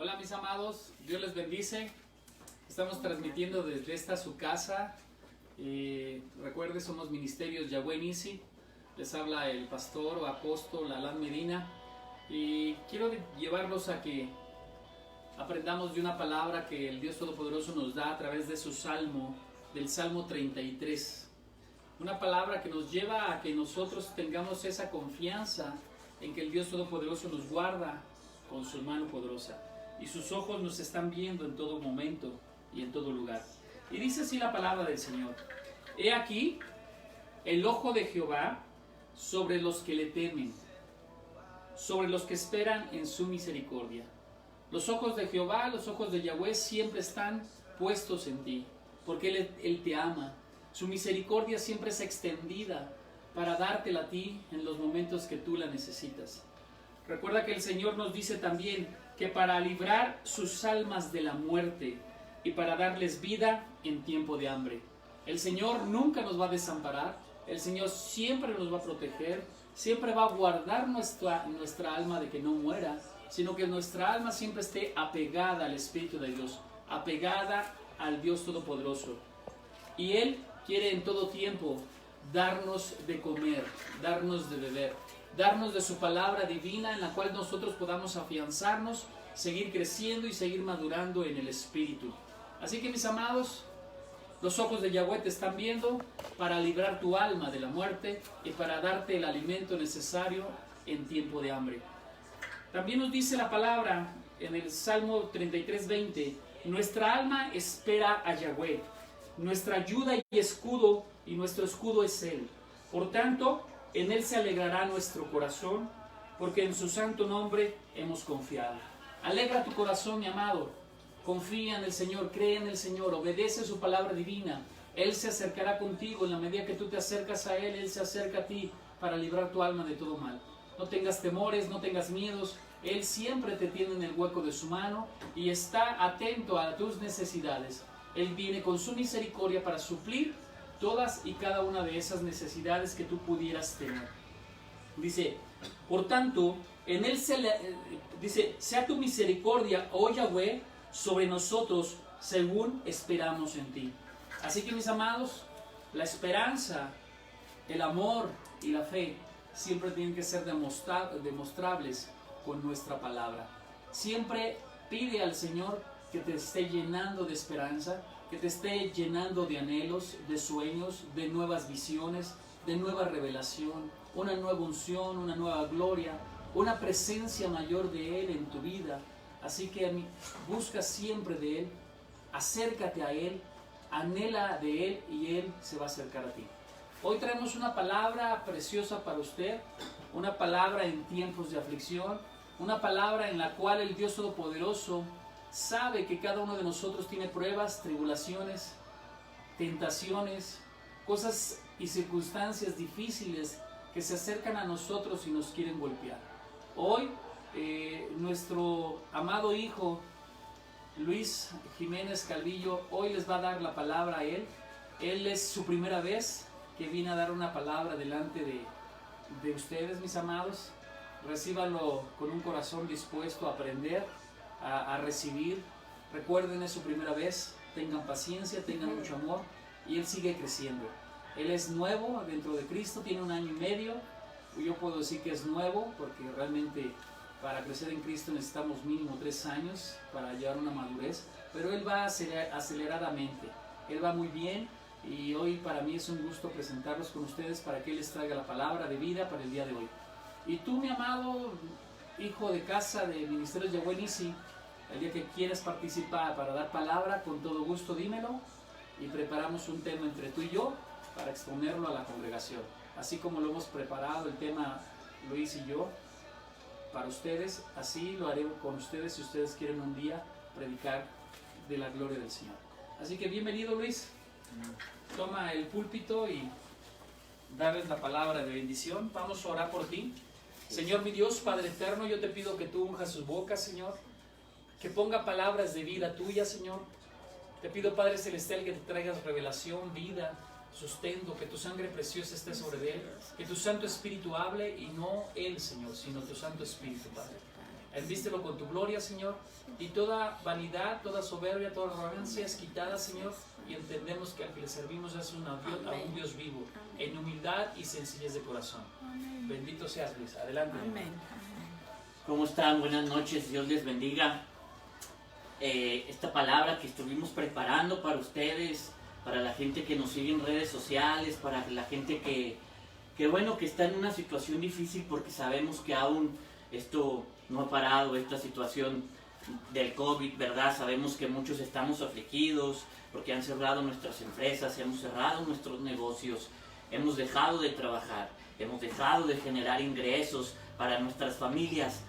Hola mis amados, Dios les bendice. Estamos transmitiendo desde esta su casa. Recuerde, somos Ministerios Yahweh Nisi. Les habla el pastor o apóstol Alan Medina. Y quiero llevarlos a que aprendamos de una palabra que el Dios Todopoderoso nos da a través de su salmo, del Salmo 33. Una palabra que nos lleva a que nosotros tengamos esa confianza en que el Dios Todopoderoso nos guarda con su mano poderosa. Y sus ojos nos están viendo en todo momento y en todo lugar. Y dice así la palabra del Señor: He aquí el ojo de Jehová sobre los que le temen, sobre los que esperan en su misericordia. Los ojos de Jehová, los ojos de Yahweh siempre están puestos en ti, porque Él te ama. Su misericordia siempre es extendida para dártela a ti en los momentos que tú la necesitas. Recuerda que el Señor nos dice también que para librar sus almas de la muerte y para darles vida en tiempo de hambre. El Señor nunca nos va a desamparar, el Señor siempre nos va a proteger, siempre va a guardar nuestra alma de que no muera, sino que nuestra alma siempre esté apegada al Espíritu de Dios, apegada al Dios Todopoderoso. Y Él quiere en todo tiempo darnos de comer, darnos de beber, darnos de su palabra divina en la cual nosotros podamos afianzarnos, seguir creciendo y seguir madurando en el Espíritu. Así que mis amados, los ojos de Yahweh te están viendo para librar tu alma de la muerte y para darte el alimento necesario en tiempo de hambre. También nos dice la palabra en el Salmo 33:20, nuestra alma espera a Yahweh, nuestra ayuda y escudo, y nuestro escudo es Él. Por tanto, en Él se alegrará nuestro corazón, porque en su santo nombre hemos confiado. Alegra tu corazón, mi amado. Confía en el Señor, cree en el Señor, obedece su palabra divina. Él se acercará contigo en la medida que tú te acercas a Él, Él se acerca a ti para librar tu alma de todo mal. No tengas temores, no tengas miedos. Él siempre te tiene en el hueco de su mano y está atento a tus necesidades. Él viene con su misericordia para suplir todas y cada una de esas necesidades que tú pudieras tener. Dice, por tanto, en Él sea tu misericordia, oh Yahweh, sobre nosotros, según esperamos en ti. Así que mis amados, la esperanza, el amor y la fe siempre tienen que ser demostrables con nuestra palabra. Siempre pide al Señor que te esté llenando de esperanza, que te esté llenando de anhelos, de sueños, de nuevas visiones, de nueva revelación, una nueva unción, una nueva gloria, una presencia mayor de Él en tu vida. Así que busca siempre de Él, acércate a Él, anhela de Él y Él se va a acercar a ti. Hoy traemos una palabra preciosa para usted, una palabra en tiempos de aflicción, una palabra en la cual el Dios Todopoderoso sabe que cada uno de nosotros tiene pruebas, tribulaciones, tentaciones, cosas y circunstancias difíciles que se acercan a nosotros y nos quieren golpear. Hoy, nuestro amado hijo Luis Jiménez Calvillo, hoy les va a dar la palabra a él. Él es su primera vez que viene a dar una palabra delante de ustedes, mis amados. Recíbanlo con un corazón dispuesto a aprender, a recibir. Recuerden, es su primera vez, tengan paciencia, tengan mucho amor, y él sigue creciendo. Él es nuevo dentro de Cristo, tiene 1 año y medio. Yo puedo decir que es nuevo porque realmente para crecer en Cristo necesitamos mínimo 3 años para llegar a una madurez, pero él va aceleradamente, él va muy bien, y hoy para mí es un gusto presentarlos con ustedes para que él les traiga la palabra de vida para el día de hoy. Y tú, mi amado hijo de casa de Ministerios Yahweh Nisi, el día que quieras participar para dar palabra, con todo gusto dímelo, y preparamos un tema entre tú y yo para exponerlo a la congregación. Así como lo hemos preparado el tema Luis y yo para ustedes, así lo haré con ustedes si ustedes quieren un día predicar de la gloria del Señor. Así que bienvenido, Luis. Toma el púlpito y darles la palabra de bendición. Vamos a orar por ti. Señor mi Dios, Padre eterno, yo te pido que tú unjas sus bocas, Señor, que ponga palabras de vida tuya, Señor. Te pido, Padre Celestial, que te traigas revelación, vida, sustento, que tu sangre preciosa esté sobre él, que tu Santo Espíritu hable, y no él, Señor, sino tu Santo Espíritu, Padre. Envístelo con tu gloria, Señor, y toda vanidad, toda soberbia, toda arrogancia es quitada, Señor, y entendemos que al que le servimos es a un Dios vivo, en humildad y sencillez de corazón. Bendito seas, Luis. Adelante. Amén. ¿Cómo están? Buenas noches, Dios les bendiga. Esta palabra que estuvimos preparando para ustedes, para la gente que nos sigue en redes sociales, para la gente que está en una situación difícil, porque sabemos que aún esto no ha parado, esta situación del COVID, ¿verdad? Sabemos que muchos estamos afligidos porque han cerrado nuestras empresas, hemos cerrado nuestros negocios, hemos dejado de trabajar, hemos dejado de generar ingresos para nuestras familias.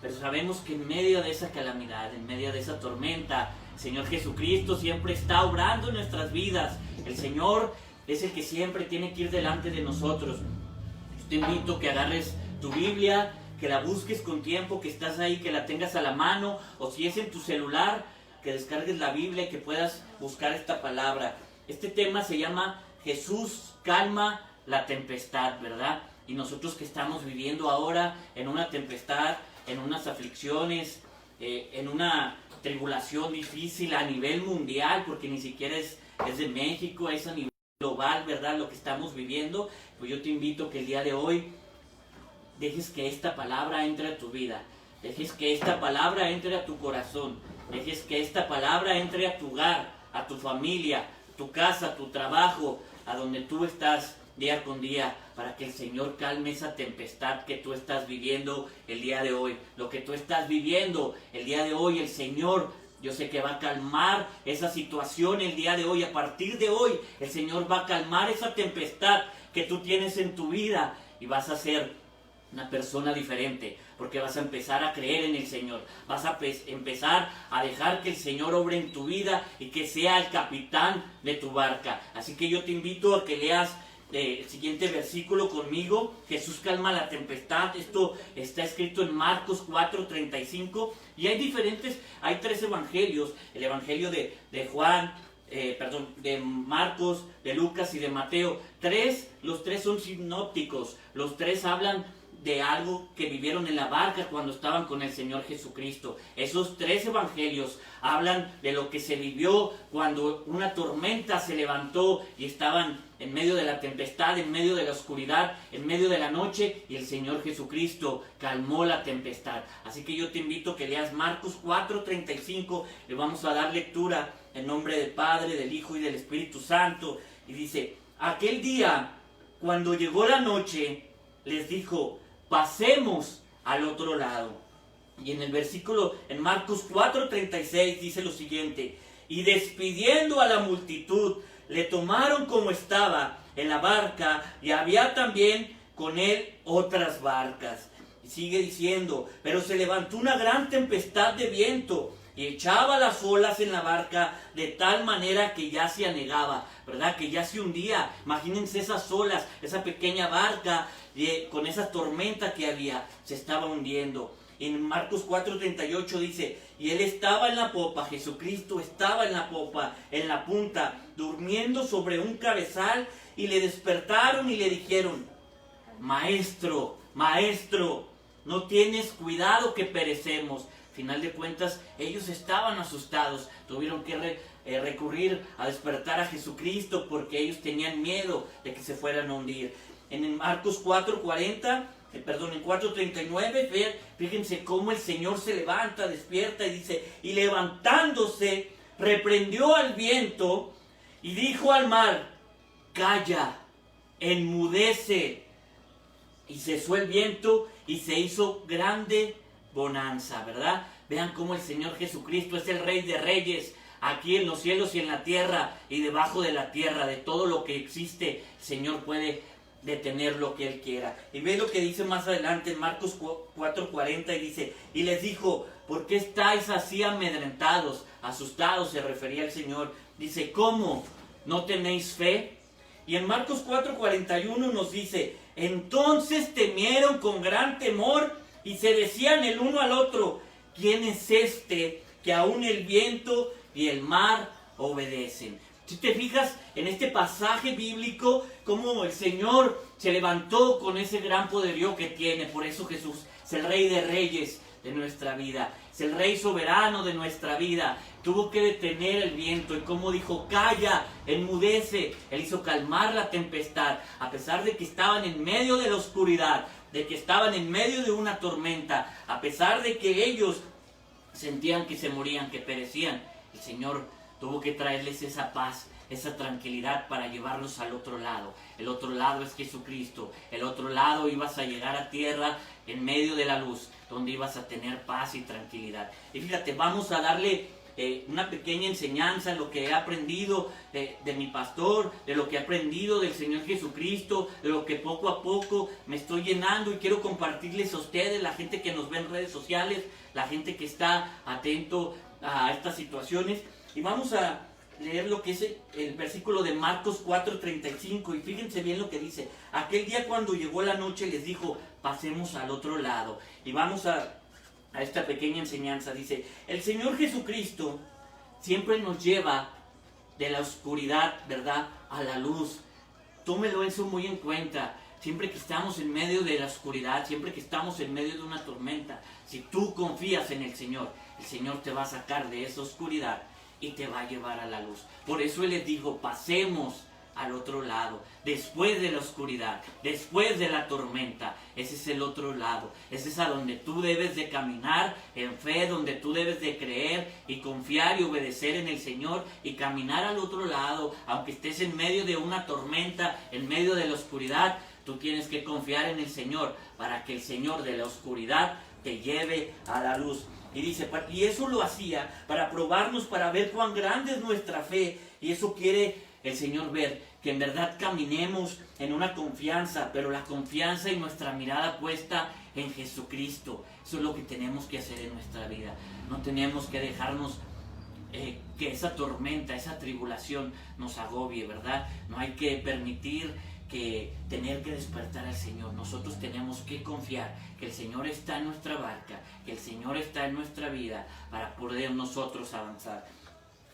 Pero sabemos que en medio de esa calamidad, en medio de esa tormenta, el Señor Jesucristo siempre está obrando en nuestras vidas. El Señor es el que siempre tiene que ir delante de nosotros. Yo te invito a que agarres tu Biblia, que la busques con tiempo, que estás ahí, que la tengas a la mano, o si es en tu celular, que descargues la Biblia y que puedas buscar esta palabra. Este tema se llama Jesús calma la tempestad, ¿verdad? Y nosotros que estamos viviendo ahora en una tempestad, en unas aflicciones, en una tribulación difícil a nivel mundial, porque ni siquiera es de México, es a nivel global, ¿verdad? Lo que estamos viviendo. Pues yo te invito que el día de hoy dejes que esta palabra entre a tu vida, dejes que esta palabra entre a tu corazón, dejes que esta palabra entre a tu hogar, a tu familia, tu casa, tu trabajo, a donde tú estás día con día, para que el Señor calme esa tempestad que tú estás viviendo el día de hoy. Lo que tú estás viviendo el día de hoy, el Señor, yo sé que va a calmar esa situación el día de hoy. A partir de hoy, el Señor va a calmar esa tempestad que tú tienes en tu vida y vas a ser una persona diferente, porque vas a empezar a creer en el Señor, vas a empezar a dejar que el Señor obre en tu vida y que sea el capitán de tu barca. Así que yo te invito a que leas el siguiente versículo conmigo. Jesús calma la tempestad. Esto está escrito en Marcos 4:35, y hay tres evangelios: el evangelio de Juan, de Marcos, de Lucas y de Mateo. Los tres son sinópticos, los tres hablan de algo que vivieron en la barca cuando estaban con el Señor Jesucristo. Esos tres evangelios hablan de lo que se vivió cuando una tormenta se levantó y estaban en medio de la tempestad, en medio de la oscuridad, en medio de la noche, y el Señor Jesucristo calmó la tempestad. Así que yo te invito a que leas Marcos 4:35, le vamos a dar lectura en nombre del Padre, del Hijo y del Espíritu Santo. Y dice: aquel día, cuando llegó la noche, les dijo: pasemos al otro lado. Y en el versículo, en Marcos 4:36, dice lo siguiente: y despidiendo a la multitud, le tomaron como estaba en la barca, y había también con él otras barcas. Y sigue diciendo: pero se levantó una gran tempestad de viento, y echaba las olas en la barca de tal manera que ya se anegaba, ¿verdad? Que ya se hundía. Imagínense esas olas, esa pequeña barca con esa tormenta que había, se estaba hundiendo. En Marcos 4:38 dice: y él estaba en la popa, Jesucristo estaba en la popa, en la punta, durmiendo sobre un cabezal, y le despertaron y le dijeron: Maestro, Maestro, ¿no tienes cuidado que perecemos? Final de cuentas, ellos estaban asustados, tuvieron que recurrir a despertar a Jesucristo porque ellos tenían miedo de que se fueran a hundir. En Marcos 4:39, fíjense cómo el Señor se levanta, despierta y dice: y levantándose, reprendió al viento y dijo al mar: calla, enmudece. Y cesó el viento y se hizo grande bonanza, ¿verdad? Vean cómo el Señor Jesucristo es el Rey de Reyes, aquí en los cielos y en la tierra y debajo de la tierra. De todo lo que existe, el Señor puede detener lo que Él quiera. Y ve lo que dice más adelante en Marcos 4:40, y dice: y les dijo: ¿por qué estáis así amedrentados? Asustados se refería al Señor. Dice: ¿cómo? ¿No tenéis fe? Y en Marcos 4:41 nos dice: entonces temieron con gran temor y se decían el uno al otro: ¿quién es este que aún el viento y el mar obedecen? Si te fijas en este pasaje bíblico, cómo el Señor se levantó con ese gran poderío que tiene. Por eso Jesús es el Rey de Reyes. de nuestra vida, es el Rey soberano de nuestra vida. Tuvo que detener el viento y como dijo, calla, enmudece. Él hizo calmar la tempestad, a pesar de que estaban en medio de la oscuridad, de que estaban en medio de una tormenta, a pesar de que ellos sentían que se morían, que perecían. El Señor tuvo que traerles esa paz, esa tranquilidad para llevarlos al otro lado. El otro lado es Jesucristo. El otro lado ibas a llegar a tierra en medio de la luz, donde ibas a tener paz y tranquilidad. Y fíjate, vamos a darle una pequeña enseñanza de lo que he aprendido de mi pastor, de lo que he aprendido del Señor Jesucristo, de lo que poco a poco me estoy llenando y quiero compartirles a ustedes, la gente que nos ve en redes sociales, la gente que está atento a estas situaciones. Y vamos a leer lo que es el versículo de Marcos 4:35 y fíjense bien lo que dice. Aquel día cuando llegó la noche les dijo, pasemos al otro lado. Y vamos a esta pequeña enseñanza. Dice, el Señor Jesucristo siempre nos lleva de la oscuridad, ¿verdad?, a la luz. Tómelo eso muy en cuenta. Siempre que estamos en medio de la oscuridad, siempre que estamos en medio de una tormenta, si tú confías en el Señor te va a sacar de esa oscuridad y te va a llevar a la luz. Por eso Él les dijo, pasemos al otro lado, después de la oscuridad, después de la tormenta. Ese es el otro lado, ese es a donde tú debes de caminar en fe, donde tú debes de creer y confiar y obedecer en el Señor y caminar al otro lado. Aunque estés en medio de una tormenta, en medio de la oscuridad, tú tienes que confiar en el Señor para que el Señor de la oscuridad te lleve a la luz. Y dice, y eso lo hacía para probarnos, para ver cuán grande es nuestra fe. Y eso quiere el Señor ver, que en verdad caminemos en una confianza, pero la confianza y nuestra mirada puesta en Jesucristo. Eso es lo que tenemos que hacer en nuestra vida. No tenemos que dejarnos que esa tormenta, esa tribulación nos agobie, ¿verdad? No hay que permitir tener que despertar al Señor. Nosotros tenemos que confiar que el Señor está en nuestra barca, que el Señor está en nuestra vida para poder nosotros avanzar.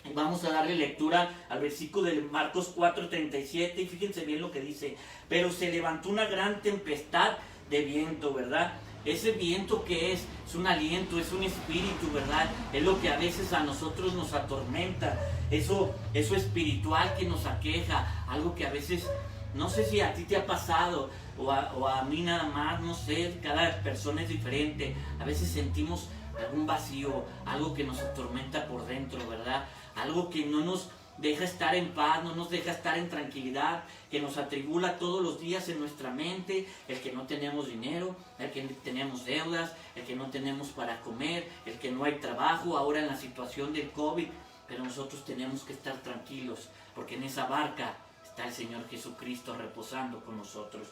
Y vamos a darle lectura al versículo de Marcos 4:37 y fíjense bien lo que dice. Pero se levantó una gran tempestad de viento, ¿verdad? Ese viento que es un aliento, es un espíritu, ¿verdad? Es lo que a veces a nosotros nos atormenta, eso espiritual que nos aqueja, algo que a veces, no sé si a ti te ha pasado o a mí nada más, no sé, cada persona es diferente. A veces sentimos algún vacío, algo que nos atormenta por dentro, ¿verdad? Algo que no nos deja estar en paz, no nos deja estar en tranquilidad, que nos atribula todos los días en nuestra mente, el que no tenemos dinero, el que tenemos deudas, el que no tenemos para comer, el que no hay trabajo, ahora en la situación del COVID. Pero nosotros tenemos que estar tranquilos, porque en esa barca está el Señor Jesucristo reposando con nosotros.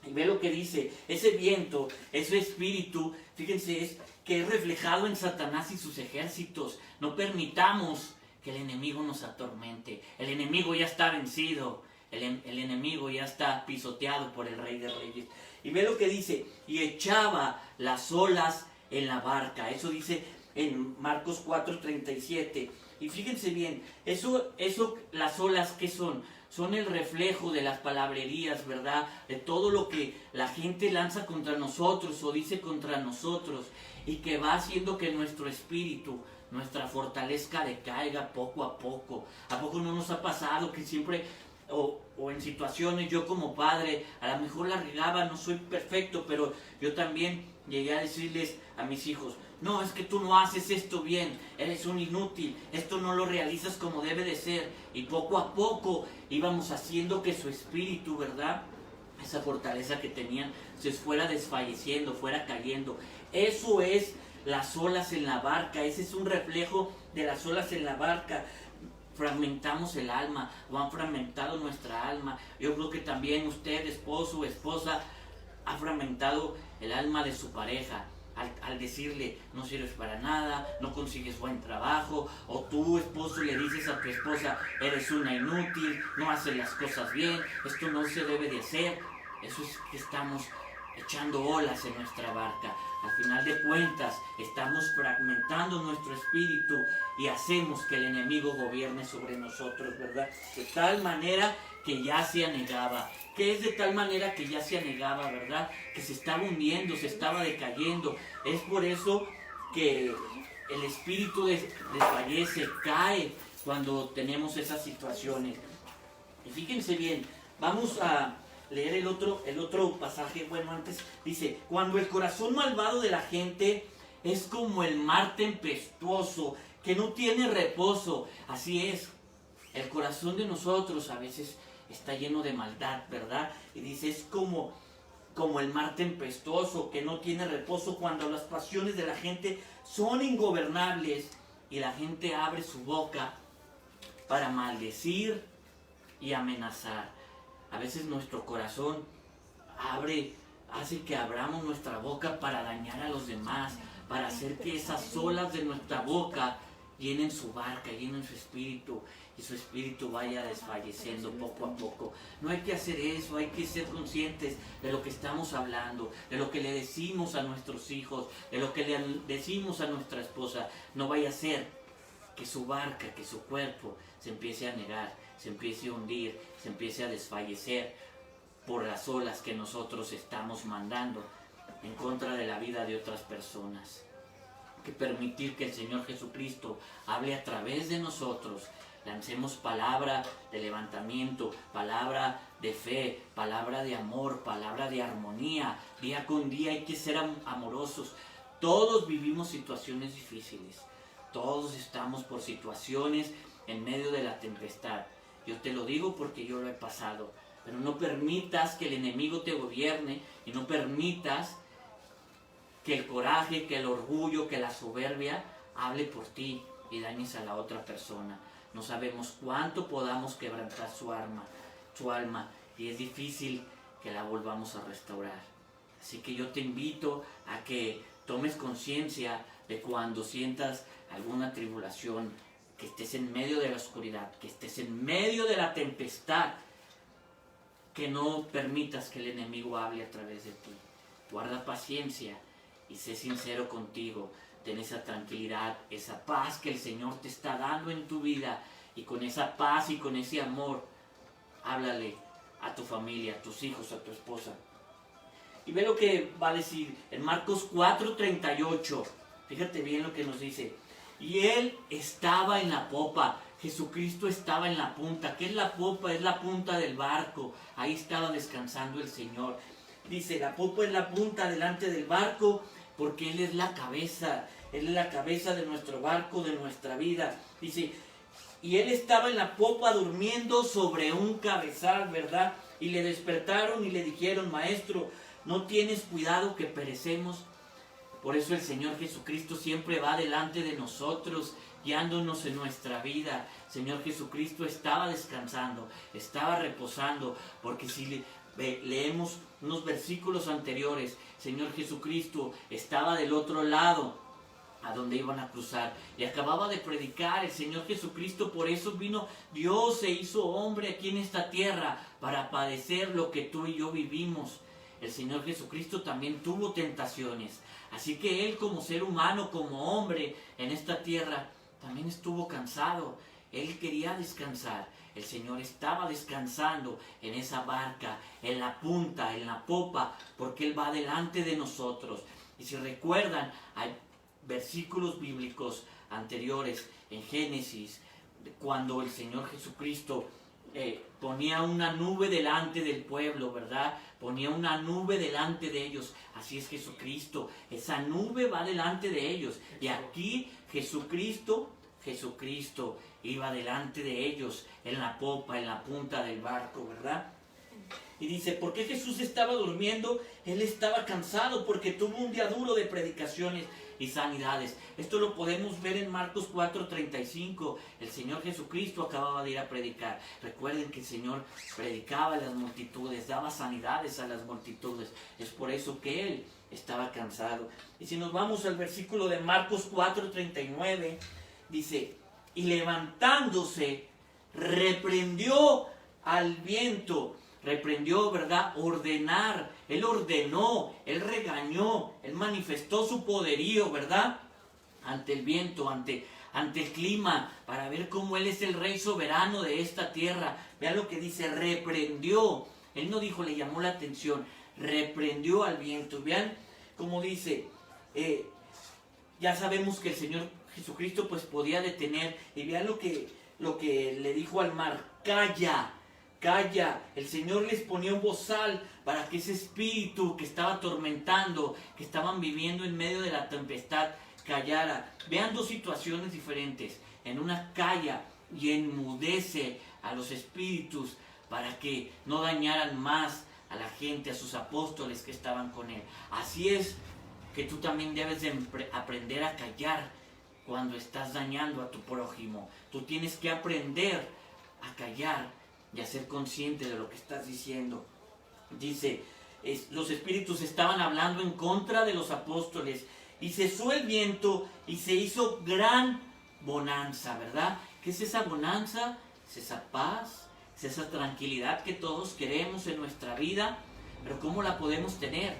Y ve lo que dice, ese viento, ese espíritu, fíjense, es que es reflejado en Satanás y sus ejércitos. No permitamos que el enemigo nos atormente. El enemigo ya está vencido, el enemigo ya está pisoteado por el Rey de Reyes. Y ve lo que dice, y echaba las olas en la barca. Eso dice en Marcos 4:37. Y fíjense bien, eso las olas, ¿qué son? Son el reflejo de las palabrerías, ¿verdad? De todo lo que la gente lanza contra nosotros o dice contra nosotros y que va haciendo que nuestro espíritu, nuestra fortaleza decaiga poco a poco. ¿A poco no nos ha pasado que siempre, o en situaciones, yo como padre, a lo mejor la regaba, no soy perfecto, pero yo también llegué a decirles a mis hijos, no, es que tú no haces esto bien, eres un inútil, esto no lo realizas como debe de ser. Y poco a poco íbamos haciendo que su espíritu, ¿verdad?, esa fortaleza que tenían, se fuera desfalleciendo, fuera cayendo. Eso es las olas en la barca, ese es un reflejo de las olas en la barca. Fragmentamos el alma, o han fragmentado nuestra alma. Yo creo que también usted, esposo o esposa, ha fragmentado el alma de su pareja. Al decirle, no sirves para nada, no consigues buen trabajo, o tú, esposo, le dices a tu esposa, eres una inútil, no haces las cosas bien, esto no se debe de hacer. Eso es que estamos echando olas en nuestra barca. Al final de cuentas, estamos fragmentando nuestro espíritu y hacemos que el enemigo gobierne sobre nosotros, ¿verdad? De tal manera que ya se anegaba. ¿Qué es de tal manera que ya se anegaba, verdad? Que se estaba hundiendo, se estaba decayendo. Es por eso que el espíritu desfallece, cae cuando tenemos esas situaciones. Y fíjense bien, vamos a leer el otro pasaje. Bueno, antes dice: cuando el corazón malvado de la gente es como el mar tempestuoso que no tiene reposo. Así es, el corazón de nosotros a veces está lleno de maldad, ¿verdad? Y dice, es como el mar tempestuoso que no tiene reposo, cuando las pasiones de la gente son ingobernables y la gente abre su boca para maldecir y amenazar. A veces nuestro corazón hace que abramos nuestra boca para dañar a los demás, para hacer que esas olas de nuestra boca llenen su barca, llenen su espíritu, y su espíritu vaya desfalleciendo poco a poco. No hay que hacer eso, hay que ser conscientes de lo que estamos hablando, de lo que le decimos a nuestros hijos, de lo que le decimos a nuestra esposa. No vaya a ser que su barca, que su cuerpo se empiece a anegar, se empiece a hundir, se empiece a desfallecer por las olas que nosotros estamos mandando en contra de la vida de otras personas. Hay que permitir que el Señor Jesucristo hable a través de nosotros. Lancemos palabra de levantamiento, palabra de fe, palabra de amor, palabra de armonía. Día con día hay que ser amorosos. Todos vivimos situaciones difíciles. Todos estamos por situaciones en medio de la tempestad. Yo te lo digo porque yo lo he pasado. Pero no permitas que el enemigo te gobierne y no permitas que el coraje, que el orgullo, que la soberbia hable por ti y dañes a la otra persona. No sabemos cuánto podamos quebrantar su alma, y es difícil que la volvamos a restaurar. Así que yo te invito a que tomes conciencia de cuando sientas alguna tribulación, que estés en medio de la oscuridad, que estés en medio de la tempestad, que no permitas que el enemigo hable a través de ti. Guarda paciencia y sé sincero contigo. Ten esa tranquilidad, esa paz que el Señor te está dando en tu vida, y con esa paz y con ese amor, háblale a tu familia, a tus hijos, a tu esposa. Y ve lo que va a decir en Marcos 4:38. Fíjate bien lo que nos dice. Y Él estaba en la popa. Jesucristo estaba en la punta. ¿Qué es la popa? Es la punta del barco. Ahí estaba descansando el Señor. Dice, la popa es la punta delante del barco, porque Él es la cabeza. Él es la cabeza de nuestro barco, de nuestra vida. Dice, y Él estaba en la popa durmiendo sobre un cabezal, ¿verdad? Y le despertaron y le dijeron, Maestro, ¿no tienes cuidado que perecemos? Por eso el Señor Jesucristo siempre va delante de nosotros, guiándonos en nuestra vida. El Señor Jesucristo estaba descansando, estaba reposando, porque si leemos unos versículos anteriores, el Señor Jesucristo estaba del otro lado, a donde iban a cruzar, y acababa de predicar el Señor Jesucristo. Por eso vino Dios, se hizo hombre aquí en esta tierra, para padecer lo que tú y yo vivimos. El Señor Jesucristo también tuvo tentaciones, así que Él, como ser humano, como hombre en esta tierra, también estuvo cansado. Él quería descansar. El Señor estaba descansando en esa barca, en la punta, en la popa, porque Él va delante de nosotros. Y si recuerdan, hay versículos bíblicos anteriores en Génesis, cuando el Señor Jesucristo ponía una nube delante del pueblo, ¿verdad? Ponía una nube delante de ellos. Así es Jesucristo. Esa nube va delante de ellos. Y aquí Jesucristo iba delante de ellos en la popa, en la punta del barco, ¿verdad? Y dice, ¿por qué Jesús estaba durmiendo? Él estaba cansado porque tuvo un día duro de predicaciones y sanidades. Esto lo podemos ver en Marcos 4:35. El Señor Jesucristo acababa de ir a predicar. Recuerden que el Señor predicaba a las multitudes, daba sanidades a las multitudes. Es por eso que Él estaba cansado. Y si nos vamos al versículo de Marcos 4:39, dice, y levantándose, reprendió al viento reprendió, ¿verdad? Ordenar. Él ordenó, él regañó, él manifestó su poderío, ¿verdad? Ante el viento, ante el clima, para ver cómo él es el rey soberano de esta tierra. Vean lo que dice, reprendió. Él no dijo, le llamó la atención, reprendió al viento. Vean cómo dice, ya sabemos que el Señor Jesucristo pues podía detener. Y vean lo que le dijo al mar, calla, calla. El Señor les ponía un bozal para que ese espíritu que estaba atormentando, que estaban viviendo en medio de la tempestad, callara. Vean dos situaciones diferentes. En una calla y enmudece a los espíritus para que no dañaran más a la gente, a sus apóstoles que estaban con él. Así es que tú también debes de aprender a callar cuando estás dañando a tu prójimo. Tú tienes que aprender a callar y a ser consciente de lo que estás diciendo. Dice, los espíritus estaban hablando en contra de los apóstoles y cesó el viento y se hizo gran bonanza, ¿verdad? ¿Qué es esa bonanza? Es esa paz, es esa tranquilidad que todos queremos en nuestra vida, pero ¿cómo la podemos tener?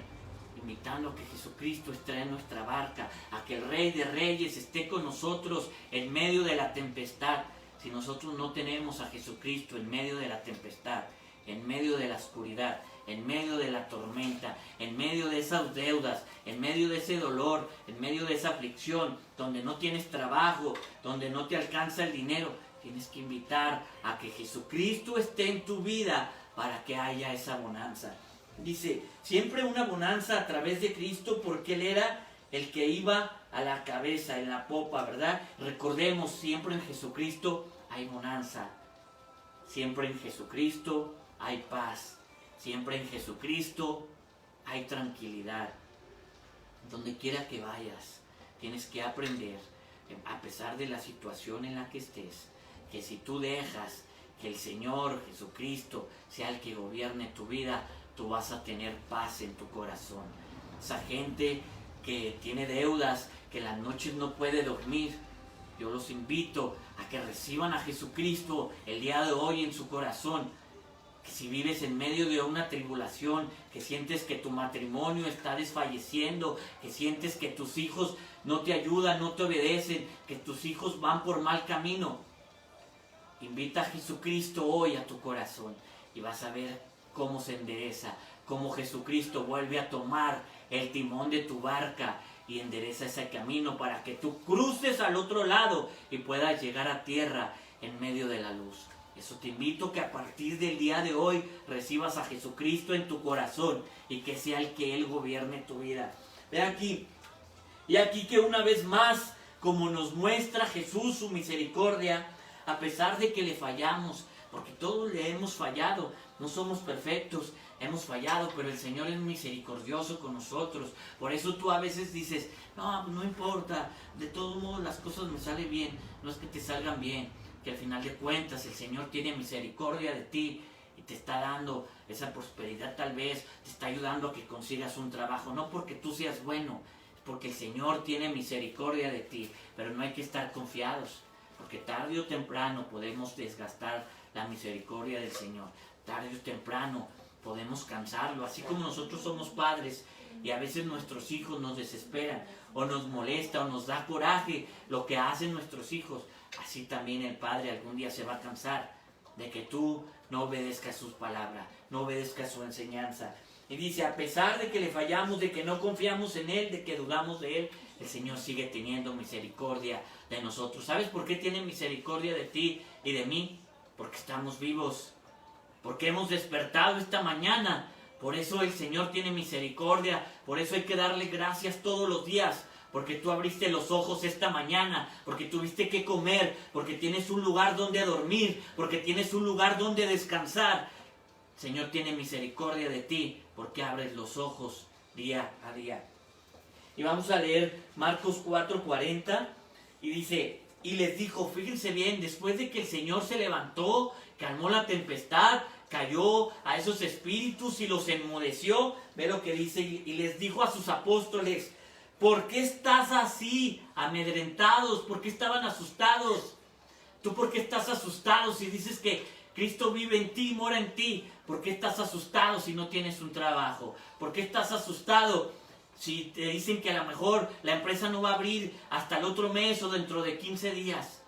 Invitando a que Jesucristo esté en nuestra barca, a que el Rey de Reyes esté con nosotros en medio de la tempestad. Si nosotros no tenemos a Jesucristo en medio de la tempestad, en medio de la oscuridad, en medio de la tormenta, en medio de esas deudas, en medio de ese dolor, en medio de esa aflicción, donde no tienes trabajo, donde no te alcanza el dinero, tienes que invitar a que Jesucristo esté en tu vida para que haya esa bonanza. Dice, siempre una bonanza a través de Cristo, porque Él era el que iba a la cabeza, en la popa, ¿verdad? Recordemos, siempre en Jesucristo hay bonanza. Siempre en Jesucristo hay paz. Siempre en Jesucristo hay tranquilidad. Donde quiera que vayas, tienes que aprender, a pesar de la situación en la que estés, que si tú dejas que el Señor Jesucristo sea el que gobierne tu vida, tú vas a tener paz en tu corazón. Esa gente que tiene deudas, que en las noches no puede dormir, yo los invito a que reciban a Jesucristo el día de hoy en su corazón. Que si vives en medio de una tribulación, que sientes que tu matrimonio está desfalleciendo, que sientes que tus hijos no te ayudan, no te obedecen, que tus hijos van por mal camino, invita a Jesucristo hoy a tu corazón y vas a ver cómo se endereza, cómo Jesucristo vuelve a tomar el timón de tu barca y endereza ese camino para que tú cruces al otro lado y puedas llegar a tierra en medio de la luz. Eso te invito, que a partir del día de hoy recibas a Jesucristo en tu corazón y que sea el que Él gobierne tu vida. Ve aquí, y aquí que una vez más, como nos muestra Jesús su misericordia, a pesar de que le fallamos, porque todos le hemos fallado, no somos perfectos, hemos fallado, pero el Señor es misericordioso con nosotros. Por eso tú a veces dices, no importa, de todos modos las cosas me salen bien. No es que te salgan bien, que al final de cuentas el Señor tiene misericordia de ti y te está dando esa prosperidad, tal vez te está ayudando a que consigas un trabajo, no porque tú seas bueno, es porque el Señor tiene misericordia de ti. Pero no hay que estar confiados, porque tarde o temprano podemos desgastar la misericordia del Señor. Tarde o temprano podemos cansarlo, así como nosotros somos padres y a veces nuestros hijos nos desesperan o nos molesta o nos da coraje lo que hacen nuestros hijos. Así también el Padre algún día se va a cansar de que tú no obedezcas sus palabras, no obedezcas su enseñanza. Y dice, a pesar de que le fallamos, de que no confiamos en Él, de que dudamos de Él, el Señor sigue teniendo misericordia de nosotros. ¿Sabes por qué tiene misericordia de ti y de mí? Porque estamos vivos, porque hemos despertado esta mañana. Por eso el Señor tiene misericordia, por eso hay que darle gracias todos los días. Porque tú abriste los ojos esta mañana, porque tuviste que comer, porque tienes un lugar donde dormir, porque tienes un lugar donde descansar. El Señor tiene misericordia de ti, porque abres los ojos día a día. Y vamos a leer Marcos 4:40, y dice, y les dijo, fíjense bien, después de que el Señor se levantó, calmó la tempestad, cayó a esos espíritus y los enmudeció, ve lo que dice, y les dijo a sus apóstoles, ¿por qué estás así, amedrentados? ¿Por qué estaban asustados? ¿Tú por qué estás asustado si dices que Cristo vive en ti, mora en ti. ¿Por qué estás asustado si no tienes un trabajo? ¿Por qué estás asustado si te dicen que a lo mejor la empresa no va a abrir hasta el otro mes o dentro de 15 días?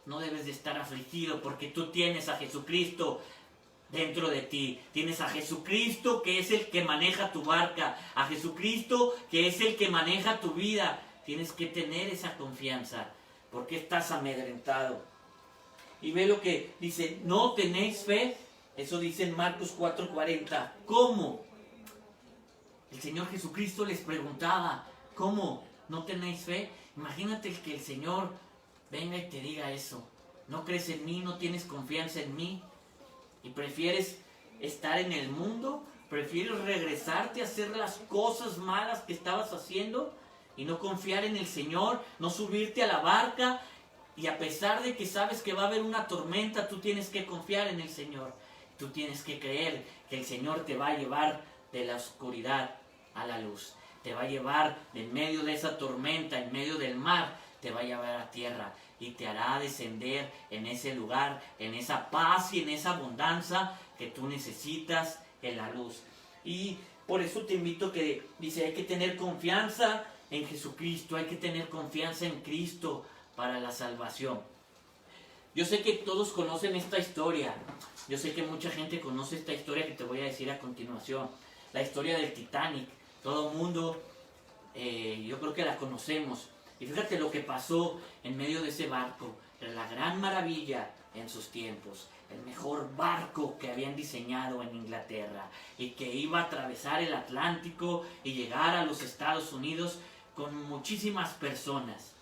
No debes de estar afligido porque tú tienes a Jesucristo dentro de ti. Tienes a Jesucristo que es el que maneja tu barca, a Jesucristo que es el que maneja tu vida. Tienes que tener esa confianza. ¿Por qué estás amedrentado? Y ve lo que dice, ¿no tenéis fe? Eso dice en Marcos 4:40. ¿Cómo? El Señor Jesucristo les preguntaba, ¿cómo? ¿No tenéis fe? Imagínate que el Señor venga y te diga eso. ¿No crees en mí? ¿No tienes confianza en mí? ¿Y prefieres estar en el mundo? ¿Prefieres regresarte a hacer las cosas malas que estabas haciendo? Y no confiar en el Señor, no subirte a la barca. Y a pesar de que sabes que va a haber una tormenta, tú tienes que confiar en el Señor. Tú tienes que creer que el Señor te va a llevar de la oscuridad a la luz. Te va a llevar de en medio de esa tormenta, en medio del mar, te va a llevar a tierra y te hará descender en ese lugar, en esa paz y en esa abundancia que tú necesitas en la luz. Y por eso te invito que dice, hay que tener confianza en Jesucristo, hay que tener confianza en Cristo para la salvación. Yo sé que todos conocen esta historia, yo sé que mucha gente conoce esta historia que te voy a decir a continuación, la historia del Titanic. Todo el mundo, yo creo que la conocemos. Y fíjate lo que pasó en medio de ese barco, era la gran maravilla en sus tiempos, el mejor barco que habían diseñado en Inglaterra y que iba a atravesar el Atlántico y llegar a los Estados Unidos con muchísimas personas.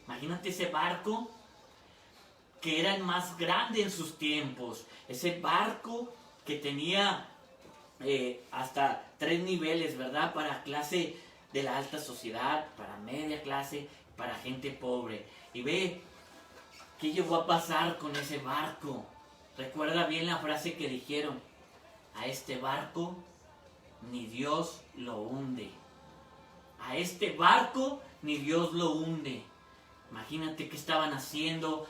Imagínate ese barco que era el más grande en sus tiempos, ese barco que tenía hasta 3 niveles, ¿verdad? Para clase de la alta sociedad, para media clase, para gente pobre. Y ve, ¿qué llegó a pasar con ese barco? Recuerda bien la frase que dijeron, a este barco ni Dios lo hunde. A este barco ni Dios lo hunde. Imagínate qué estaban haciendo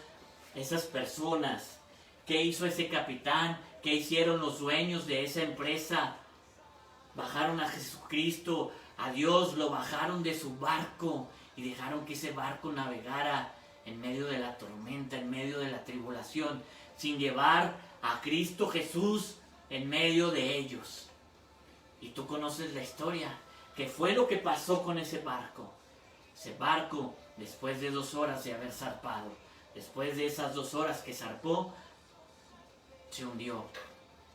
esas personas. ¿Qué hizo ese capitán? ¿Qué hicieron los dueños de esa empresa? Bajaron a Jesucristo, a Dios, lo bajaron de su barco y dejaron que ese barco navegara en medio de la tormenta, en medio de la tribulación, sin llevar a Cristo Jesús en medio de ellos. Y tú conoces la historia. ¿Qué fue lo que pasó con ese barco? Ese barco, después de 2 horas de haber zarpado, después de esas 2 horas que zarpó, se hundió.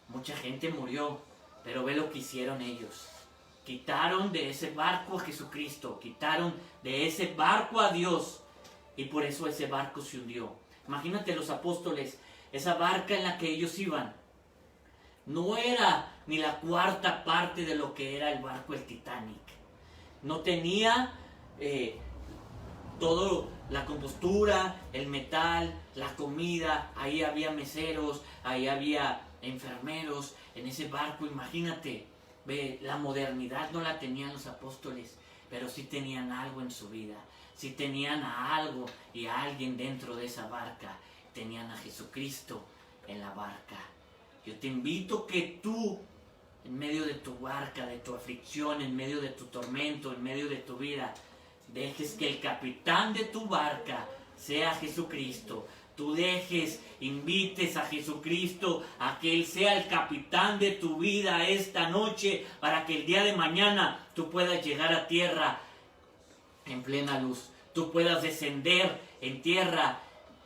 Mucha gente murió, pero ve lo que hicieron ellos. Quitaron de ese barco a Jesucristo, quitaron de ese barco a Dios, y por eso ese barco se hundió. Imagínate los apóstoles, esa barca en la que ellos iban, no era ni la 4ª parte de lo que era el barco el Titanic. No tenía todo la compostura, el metal, la comida, ahí había meseros, ahí había enfermeros en ese barco. Imagínate, ve, la modernidad no la tenían los apóstoles, pero sí tenían algo en su vida, sí tenían a algo y a alguien dentro de esa barca, tenían a Jesucristo en la barca. Yo te invito que tú, en medio de tu barca, de tu aflicción, en medio de tu tormento, en medio de tu vida, dejes que el capitán de tu barca sea Jesucristo. Tú invites a Jesucristo a que Él sea el capitán de tu vida esta noche, para que el día de mañana tú puedas llegar a tierra en plena luz. Tú puedas descender en tierra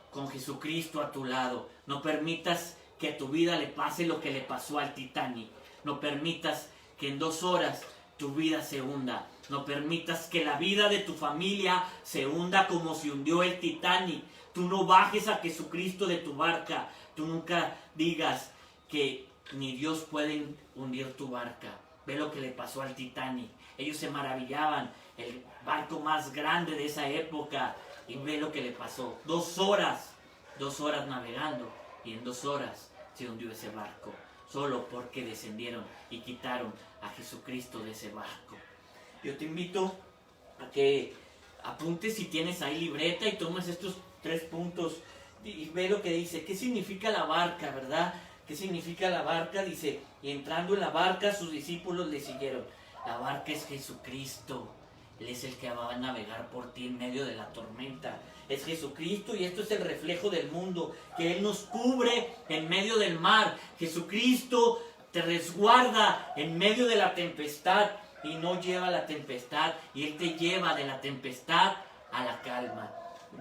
con Jesucristo a tu lado. No permitas que a tu vida le pase lo que le pasó al Titanic. No permitas que en 2 horas tu vida se hunda. No permitas que la vida de tu familia se hunda como se hundió el Titanic. Tú no bajes a Jesucristo de tu barca. Tú nunca digas que ni Dios puede hundir tu barca. Ve lo que le pasó al Titanic. Ellos se maravillaban. El barco más grande de esa época. Y ve lo que le pasó. 2 horas. 2 horas navegando. Y en 2 horas se hundió ese barco. Solo porque descendieron y quitaron a Jesucristo de ese barco. Yo te invito a que apuntes, si tienes ahí libreta, y tomes estos 3 puntos Y ve lo que dice, ¿qué significa la barca, verdad? ¿Qué significa la barca? Dice, y entrando en la barca sus discípulos le siguieron. La barca es Jesucristo. Él es el que va a navegar por ti en medio de la tormenta. Es Jesucristo y esto es el reflejo del mundo, que Él nos cubre en medio del mar. Jesucristo te resguarda en medio de la tempestad y no lleva la tempestad, y Él te lleva de la tempestad a la calma.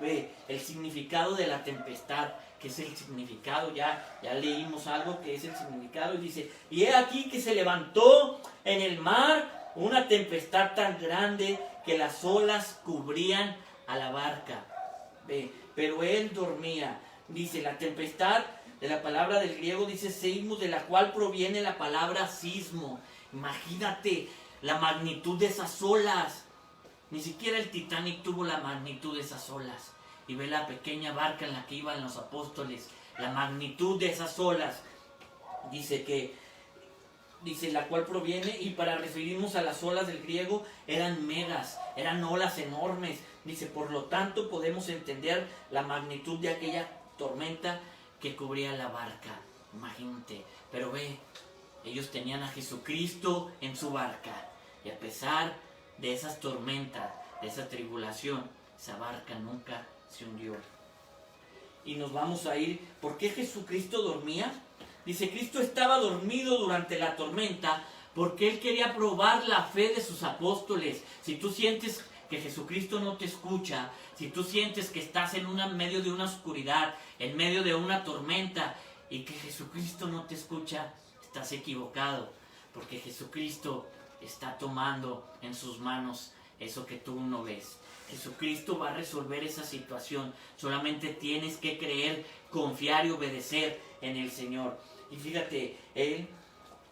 Ve el significado de la tempestad, que es el significado, ya leímos algo que es el significado, y dice, y he aquí que se levantó en el mar una tempestad tan grande que las olas cubrían a la barca. Ve, pero él dormía. Dice, la tempestad, de la palabra del griego dice seismos, de la cual proviene la palabra sismo. Imagínate la magnitud de esas olas. Ni siquiera el Titanic tuvo la magnitud de esas olas. Y ve la pequeña barca en la que iban los apóstoles, la magnitud de esas olas. Dice la cual proviene, y para referirnos a las olas del griego, eran megas, eran olas enormes. Dice, por lo tanto podemos entender la magnitud de aquella tormenta que cubría la barca. Imagínate, pero ve, ellos tenían a Jesucristo en su barca, y a pesar de esas tormentas, de esa tribulación, esa barca nunca se hundió. Y nos vamos a ir, ¿por qué Jesucristo dormía? Dice, Cristo estaba dormido durante la tormenta porque Él quería probar la fe de sus apóstoles. Si tú sientes que Jesucristo no te escucha, si tú sientes que estás en medio de una oscuridad, en medio de una tormenta, y que Jesucristo no te escucha, estás equivocado, porque Jesucristo está tomando en sus manos eso que tú no ves. Jesucristo va a resolver esa situación. Solamente tienes que creer, confiar y obedecer en el Señor. Y fíjate, Él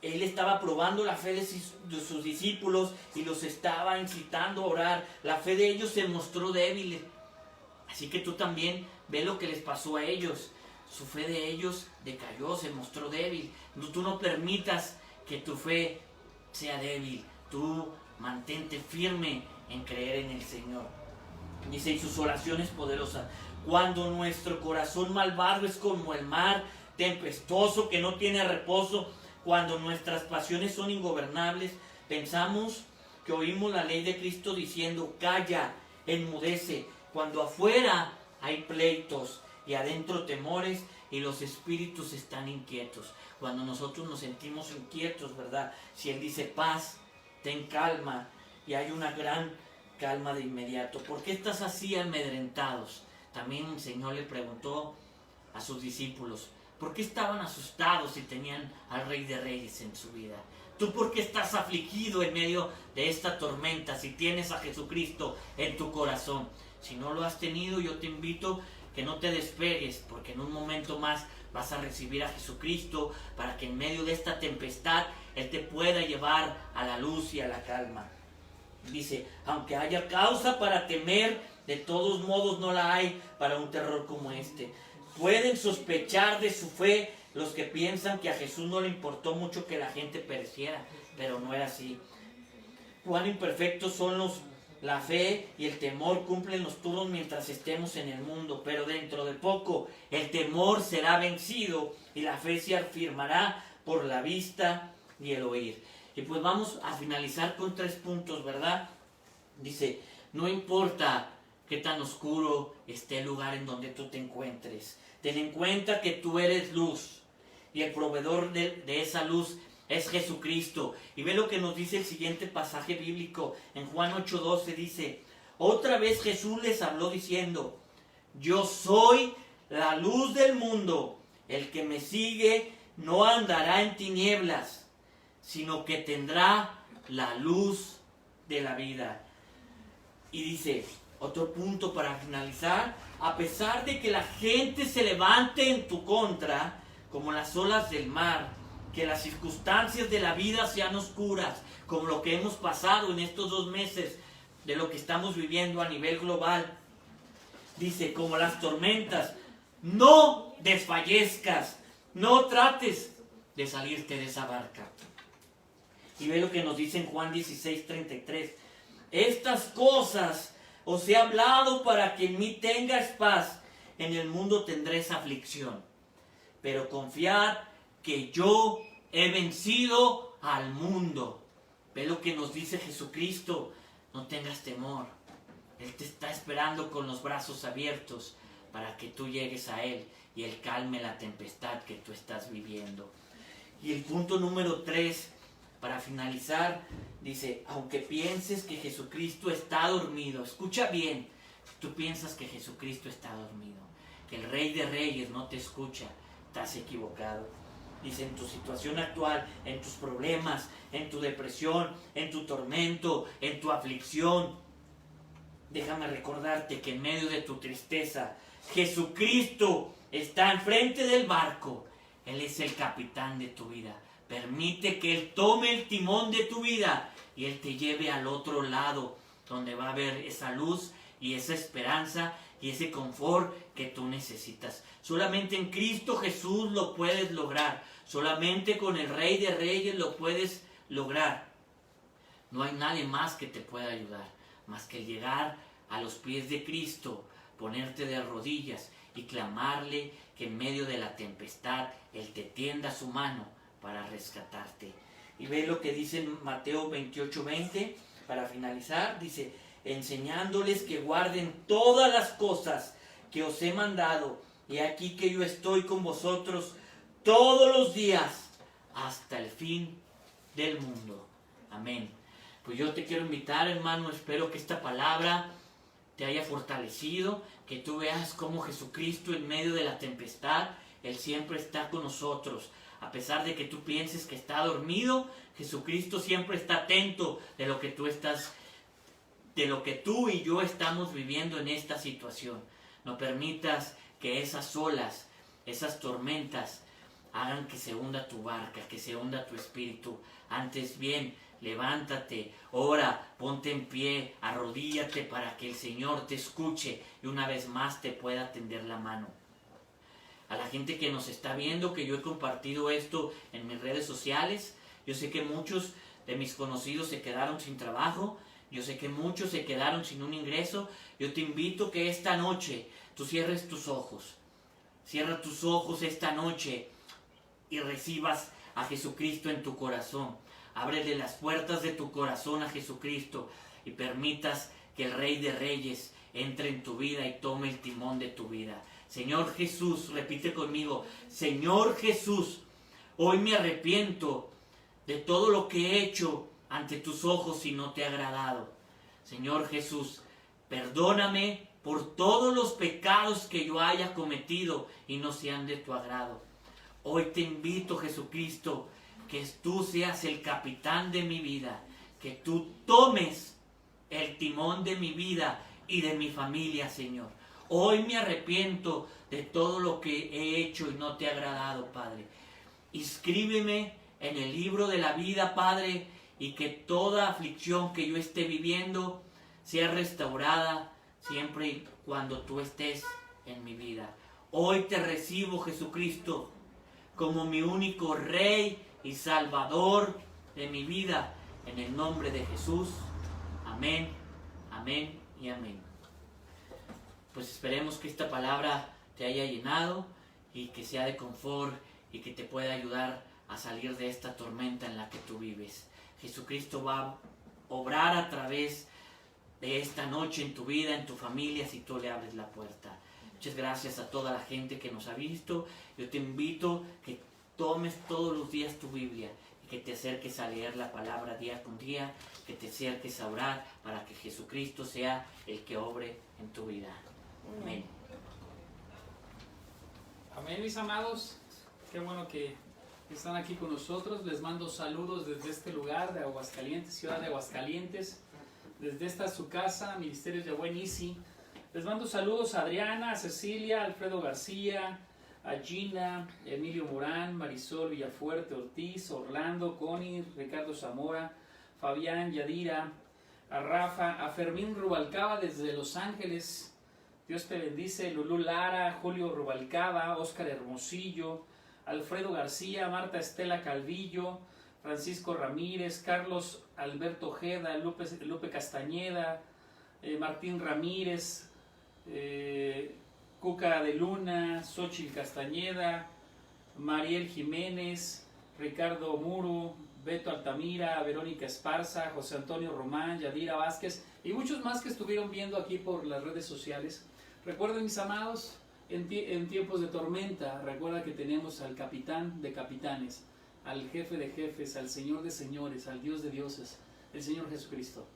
estaba probando la fe de sus discípulos y los estaba incitando a orar. La fe de ellos se mostró débil. Así que tú también ve lo que les pasó a ellos. Su fe de ellos decayó, se mostró débil. Tú no permitas que tu fe sea débil. Tú mantente firme en creer en el Señor. Dice, y sus oraciones poderosas. Cuando nuestro corazón malvado es como el mar tempestuoso que no tiene reposo, cuando nuestras pasiones son ingobernables, pensamos que oímos la ley de Cristo diciendo, calla, enmudece, cuando afuera hay pleitos y adentro temores y los espíritus están inquietos. Cuando nosotros nos sentimos inquietos, ¿verdad? Si Él dice paz, ten calma, y hay una gran calma de inmediato. ¿Por qué estás así amedrentados? También el Señor le preguntó a sus discípulos, ¿por qué estaban asustados si tenían al Rey de Reyes en su vida? ¿Tú por qué estás afligido en medio de esta tormenta si tienes a Jesucristo en tu corazón? Si no lo has tenido, yo te invito que no te despegues, porque en un momento más vas a recibir a Jesucristo para que en medio de esta tempestad Él te pueda llevar a la luz y a la calma. Dice, aunque haya causa para temer, de todos modos no la hay para un terror como este. Pueden sospechar de su fe los que piensan que a Jesús no le importó mucho que la gente pereciera, pero no era así. Cuán imperfectos son la fe y el temor cumplen los turnos mientras estemos en el mundo, pero dentro de poco el temor será vencido y la fe se afirmará por la vista y el oír. Y pues vamos a finalizar con 3 puntos, ¿verdad? Dice, no importa qué tan oscuro esté el lugar en donde tú te encuentres. Ten en cuenta que tú eres luz y el proveedor de esa luz es Jesucristo. Y ve lo que nos dice el siguiente pasaje bíblico. En Juan 8:12 dice, otra vez Jesús les habló diciendo, yo soy la luz del mundo. El que me sigue no andará en tinieblas, sino que tendrá la luz de la vida. Y dice, otro punto para finalizar, a pesar de que la gente se levante en tu contra, como las olas del mar, que las circunstancias de la vida sean oscuras, como lo que hemos pasado en estos 2 meses, de lo que estamos viviendo a nivel global, dice, como las tormentas, no desfallezcas, no trates de salirte de esa barca. Y ve lo que nos dice en Juan 16:33. Estas cosas os he hablado para que en mí tengas paz. en el mundo tendréis aflicción, pero confiad que yo he vencido al mundo. Ve lo que nos dice Jesucristo, no tengas temor. Él te está esperando con los brazos abiertos para que tú llegues a Él y Él calme la tempestad que tú estás viviendo. Y el punto número 3, para finalizar, dice, aunque pienses que Jesucristo está dormido, escucha bien, tú piensas que Jesucristo está dormido, que el Rey de Reyes no te escucha, estás equivocado. Dice, en tu situación actual, en tus problemas, en tu depresión, en tu tormento, en tu aflicción, déjame recordarte que en medio de tu tristeza, Jesucristo está enfrente del barco. Él es el capitán de tu vida. Permite que Él tome el timón de tu vida y Él te lleve al otro lado, donde va a haber esa luz y esa esperanza y ese confort que tú necesitas. Solamente en Cristo Jesús lo puedes lograr. Solamente con el Rey de Reyes lo puedes lograr. No hay nadie más que te pueda ayudar, más que llegar a los pies de Cristo, ponerte de rodillas y clamarle que en medio de la tempestad Él te tienda su mano para rescatarte. Y ve lo que dice en Mateo 28:20, para finalizar, dice, enseñándoles que guarden todas las cosas que os he mandado, y aquí que yo estoy con vosotros todos los días hasta el fin del mundo. Amén. Pues yo te quiero invitar, hermano, espero que esta palabra te haya fortalecido, que tú veas cómo Jesucristo en medio de la tempestad, Él siempre está con nosotros. A pesar de que tú pienses que está dormido, Jesucristo siempre está atento de lo que tú y yo estamos viviendo en esta situación. No permitas que esas olas, esas tormentas, hagan que se hunda tu barca, que se hunda tu espíritu. Antes bien, levántate, ora, ponte en pie, arrodíllate para que el Señor te escuche y una vez más te pueda tender la mano. A la gente que nos está viendo, que yo he compartido esto en mis redes sociales, yo sé que muchos de mis conocidos se quedaron sin trabajo, yo sé que muchos se quedaron sin un ingreso. Yo te invito que esta noche tú cierres tus ojos. Cierra tus ojos esta noche y recibas a Jesucristo en tu corazón. Ábrele las puertas de tu corazón a Jesucristo y permitas que el Rey de Reyes entre en tu vida y tome el timón de tu vida. Señor Jesús, repite conmigo, Señor Jesús, hoy me arrepiento de todo lo que he hecho ante tus ojos y no te ha agradado. Señor Jesús, perdóname por todos los pecados que yo haya cometido y no sean de tu agrado. Hoy te invito, Jesucristo, que tú seas el capitán de mi vida, que tú tomes el timón de mi vida y de mi familia, Señor. Hoy me arrepiento de todo lo que he hecho y no te ha agradado, Padre. Inscríbeme en el libro de la vida, Padre, y que toda aflicción que yo esté viviendo sea restaurada siempre y cuando tú estés en mi vida. Hoy te recibo, Jesucristo, como mi único Rey y Salvador de mi vida, en el nombre de Jesús. Amén, amén y amén. Pues esperemos que esta palabra te haya llenado y que sea de confort y que te pueda ayudar a salir de esta tormenta en la que tú vives. Jesucristo va a obrar a través de esta noche en tu vida, en tu familia, si tú le abres la puerta. Muchas gracias a toda la gente que nos ha visto. Yo te invito que tomes todos los días tu Biblia y que te acerques a leer la palabra día con día, que te acerques a orar para que Jesucristo sea el que obre en tu vida. Amén. Amén, mis amados. Qué bueno que están aquí con nosotros. Les mando saludos desde este lugar de Aguascalientes, ciudad de Aguascalientes. Desde esta su casa, Ministerios Yahweh Nisi. Les mando saludos a Adriana, a Cecilia, a Alfredo García, a Gina, Emilio Morán, Marisol Villafuerte Ortiz, Orlando, Connie, Ricardo Zamora, Fabián, Yadira, a Rafa, a Fermín Rubalcaba desde Los Ángeles. Dios te bendice. Lulú Lara, Julio Rubalcaba, Óscar Hermosillo, Alfredo García, Marta Estela Calvillo, Francisco Ramírez, Carlos Alberto Ojeda, Lupe Castañeda, Martín Ramírez, Luca de Luna, Xochitl Castañeda, Mariel Jiménez, Ricardo Muro, Beto Altamira, Verónica Esparza, José Antonio Román, Yadira Vázquez y muchos más que estuvieron viendo aquí por las redes sociales. Recuerden, mis amados, en tiempos de tormenta, recuerda que tenemos al capitán de capitanes, al jefe de jefes, al Señor de señores, al Dios de dioses, el Señor Jesucristo.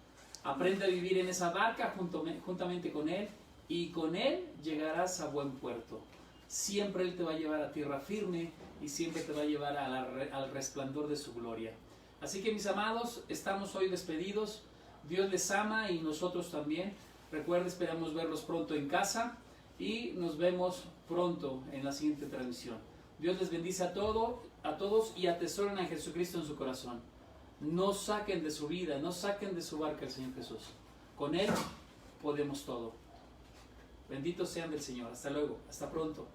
Aprende a vivir en esa barca juntamente con Él, y con Él llegarás a buen puerto. Siempre Él te va a llevar a tierra firme y siempre te va a llevar al resplandor de su gloria. Así que, mis amados, estamos hoy despedidos. Dios les ama y nosotros también. Recuerden, esperamos verlos pronto en casa y nos vemos pronto en la siguiente transmisión. Dios les bendice a todos y atesoren a Jesucristo en su corazón. No saquen de su vida, no saquen de su barca al Señor Jesús. Con Él podemos todo. Benditos sean del Señor. Hasta luego. Hasta pronto.